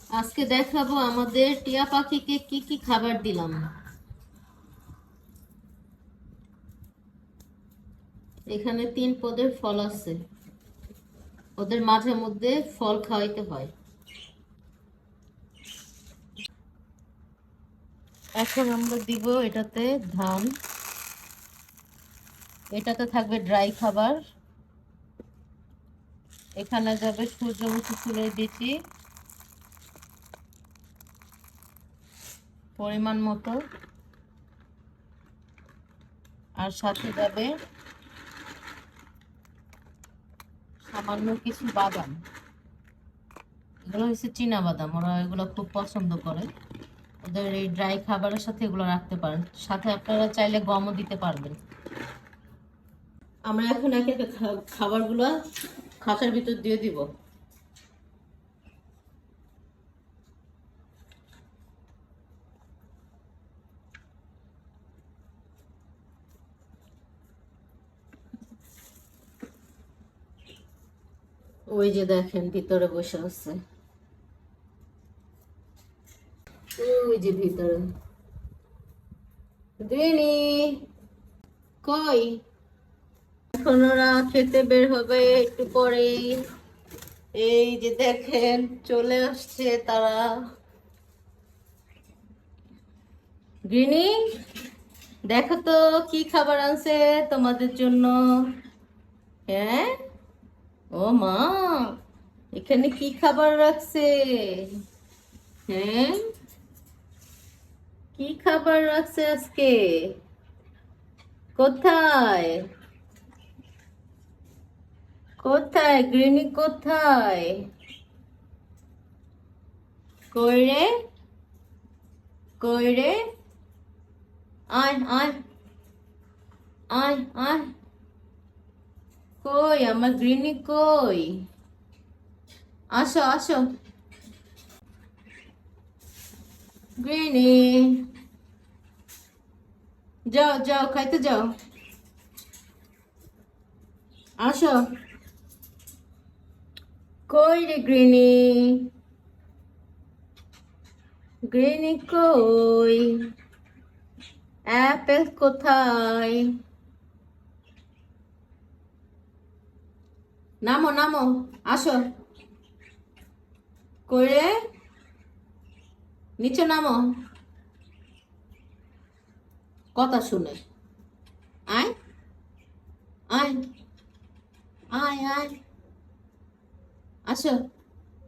আজকে দেখাবো আমাদের টিয়া পাখিকে কি কি খাবার দিলাম। এখানে 3 পদের ফল আছে, ওদের মাঝে মধ্যে ফল খাওয়াইতে হয়। এখন আমরা দিব এটাতে ধান, এটাতে থাকবে ড্রাই খাবার, এখানে যাবে সূর্যমুখী ফুলের বিচি পরিমাণ মতো, আর সাথে যাবে সামান্য কিছু বাদাম। এগুলো হচ্ছে চীনা বাদাম, ওরা এগুলো খুব পছন্দ করে। ওদের এই ড্রাই খাবারের সাথে এগুলো রাখতে পারেন, সাথে আপনারা চাইলে গমও দিতে পারবেন। আমরা এখন একে একে খাবারগুলো খাঁচার ভিতর দিয়ে দিব। ওই যে দেখেন ভিতরে বসে আছে, ওই যে ভিতরে দিনি কই। এখন ওরা খেতে বের হবে একটু পরেই। এই যে দেখেন চলে আসছে তারা। গ্রিনি, দেখো তো কি খাবার আনছে তোমাদের জন্য। হ্যাঁ, ও মা, এখানে কি খাবার রাখছে? হ্যাঁ, কি খাবার রাখছে আজকে? কোথায় কোথায় গ্রিনি, কোথায়? কই রে, কই রে? আয় আয় আয় আয়, কই আমার গ্রিনি, কই? আসো আসো গ্রিনি, যাও যাও খাইতে যাও, আসো। কই রে গ্রিনি, গ্রিনি কই? অ্যাপেল কোথায়? নামো নামো, আসো। কই রে, নিচে নামো, কথা শুনে। আয় আয় আয় আয়, আসো।